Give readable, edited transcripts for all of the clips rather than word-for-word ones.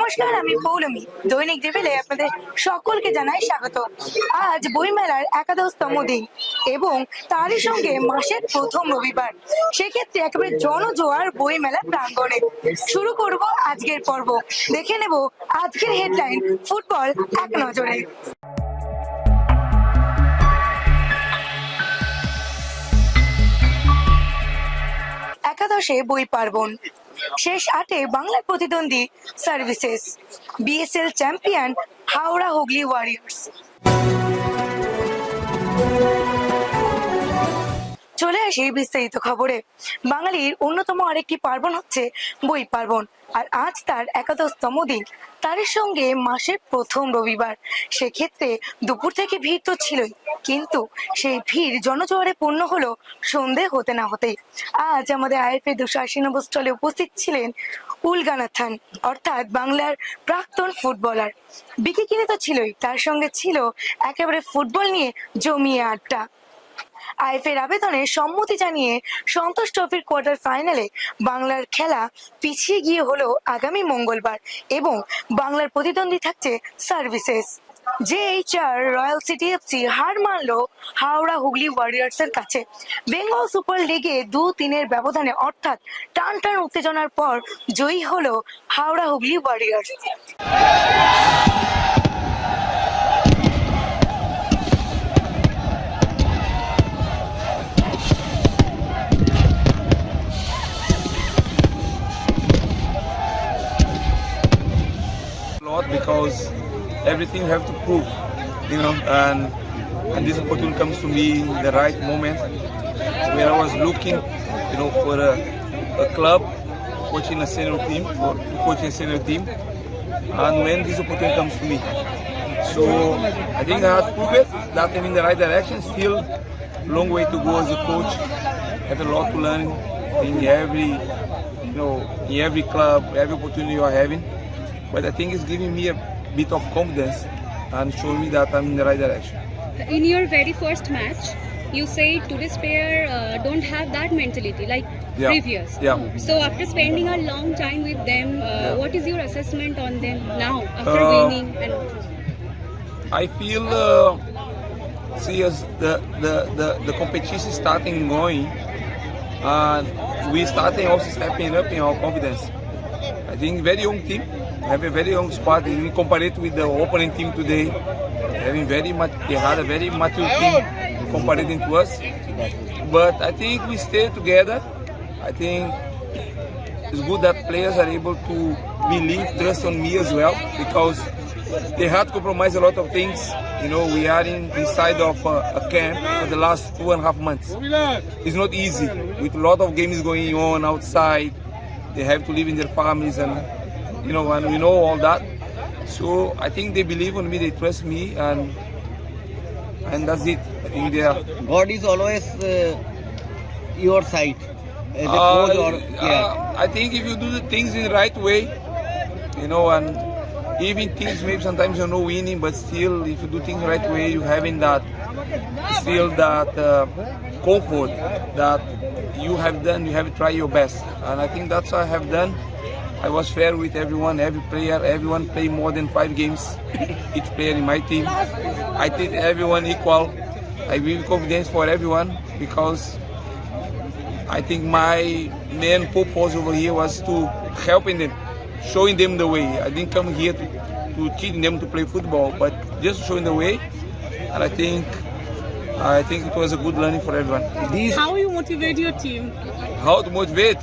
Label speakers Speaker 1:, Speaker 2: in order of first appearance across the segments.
Speaker 1: নমস্কার, আমি পৌলমী। দৈনিক রিভিলে আপনাদের সকলকে জানাই স্বাগত। আজ বইমেলার একাদশতম দিন এবং তারই সঙ্গে মাসের প্রথম রবিবার। সেক্ষেত্রে একেবারে জনজোয়ার বইমেলা প্রাঙ্গণে। শুরু করব আজকের পর্ব। দেখে নেব আজকের হেডলাইন ফুটবল এক নজরে। একাদশে বই পার্বণ, শেষ আটে বাংলার প্রতিদ্বন্দ্বী services, BSL champion Howrah Hooghly Warriors. চলে আসি বিস্তারিত খবরে। বাঙালির অন্যতম আরেকটি পার্বণ হচ্ছে বই পার্বণ, আর আজ তার একাদশতম দিন, তার সঙ্গে মাসের প্রথম রবিবার। সেক্ষেত্রে দুপুর থেকে ভিড় তো ছিলই, কিন্তু সেই ভিড় জনজোয়ারে পূর্ণ হলো সন্ধে হতে না হতেই। আজ আমাদের আইএফএ 280 নম্বর স্টলে উপস্থিত ছিলেন উলগানাথান, অর্থাৎ বাংলার প্রাক্তন ফুটবলার। বিকিকিনি তো ছিলই, তার সঙ্গে ছিল একেবারে ফুটবল নিয়ে জমিয়ে আড্ডা। আইএফএর আবেদনে সম্মতি জানিয়ে সন্তোষ ট্রফির কোয়ার্টার ফাইনালে বাংলার খেলা পিছিয়ে গিয়ে হলো আগামী মঙ্গলবার, এবং বাংলার প্রতিদ্বন্দ্বী থাকছে সার্ভিসেস। জেএইচআর রয়্যাল সিটি এফসি হার মানল হাওড়া হুগলি ওয়ারিয়র্সের কাছে। বেঙ্গল সুপার লিগে 2-3 ব্যবধানে, অর্থাৎ টান টান উত্তেজনার পর জয়ী হলো Howrah Hooghly Warriors.
Speaker 2: Because everything you have to prove, and this opportunity comes to me in the right moment where I was looking, for a club coaching a senior team, and when this opportunity comes to me, so I think I have to prove it that I'm in the right direction. Still, long way to go as a coach. Have a lot to learn in every club, every opportunity you are having. But I think it's giving me a bit of confidence and showing me that I'm in the right direction.
Speaker 3: In your very first match, you say today's player don't have that mentality like previous.
Speaker 2: Yeah.
Speaker 3: So after spending a long time with them, what is your assessment on them now after winning? And
Speaker 2: I feel, as the competition starting going, and we starting also stepping up in our confidence. I think very young team. Have a very young squad. We compare it with the opening team today. They had a very mature team comparing to us. But I think we stay together. I think it's good that players are able to believe, trust on me as well, because they had to compromise a lot of things. We are inside of a camp for the last 2.5 months. It's not easy with a lot of games going on outside. They have to live in their families and we know all that. So I think they believe on me, they trust me, and that's it. I think they are.
Speaker 4: God is always your side. As a coach
Speaker 2: I think if you do the things in the right way, and even things maybe sometimes you're not winning, but still if you do things the right way, you having that comfort that you have done, you have tried your best, and I think that's what I have done. I was fair with everyone, every player. Everyone played more than 5 games, each player in my team. I treat everyone equal. I give confidence for everyone, because I think my main purpose over here was to helping them, showing them the way. I didn't come here to teach them to play football, but just showing the way. And I think it was a good learning for everyone.
Speaker 5: How you motivate your team?
Speaker 2: How to motivate?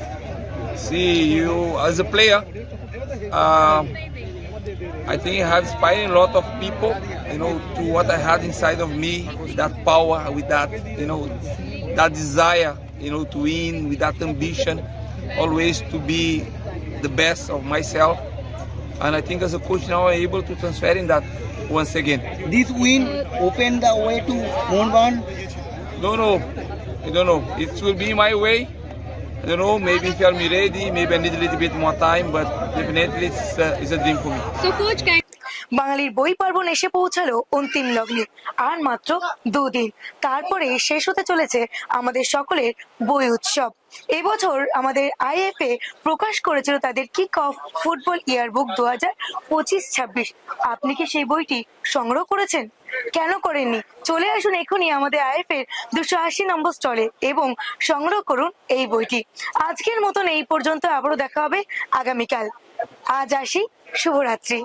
Speaker 2: See, you as a player, I think I have inspired a lot of people, to what I had inside of me, with that power, with that, that desire, to win, with that ambition, always to be the best of myself. And I think as a coach now I'm able to transfer in that once again.
Speaker 4: This win opened the way to Mohun.
Speaker 2: No, I don't know. It will be my way. I don't know, maybe if I'm ready, maybe I need a little bit more time, but definitely it's a dream for me.
Speaker 3: so coach,
Speaker 1: বাঙালির বই পার্বণ এসে পৌঁছালো অন্তিম লগ্নে। আর মাত্র 2 দিন, তারপরে শেষ হতে চলেছে আমাদের সকলের বই উৎসব। এবছর আমাদের আইএফএ প্রকাশ করেছিল তাদের কিক অফ ফুটবল ইয়ারবুক 2025-26। আপনি কি সেই বইটি সংগ্রহ করেছেন? কেন করেননি? চলে আসুন এখনই আমাদের আইএফএ 280 নম্বর স্টলে এবং সংগ্রহ করুন এই বইটি। আজকের মতন এই পর্যন্ত, আবারও দেখা হবে আগামীকাল। আজ আসি, শুভরাত্রি।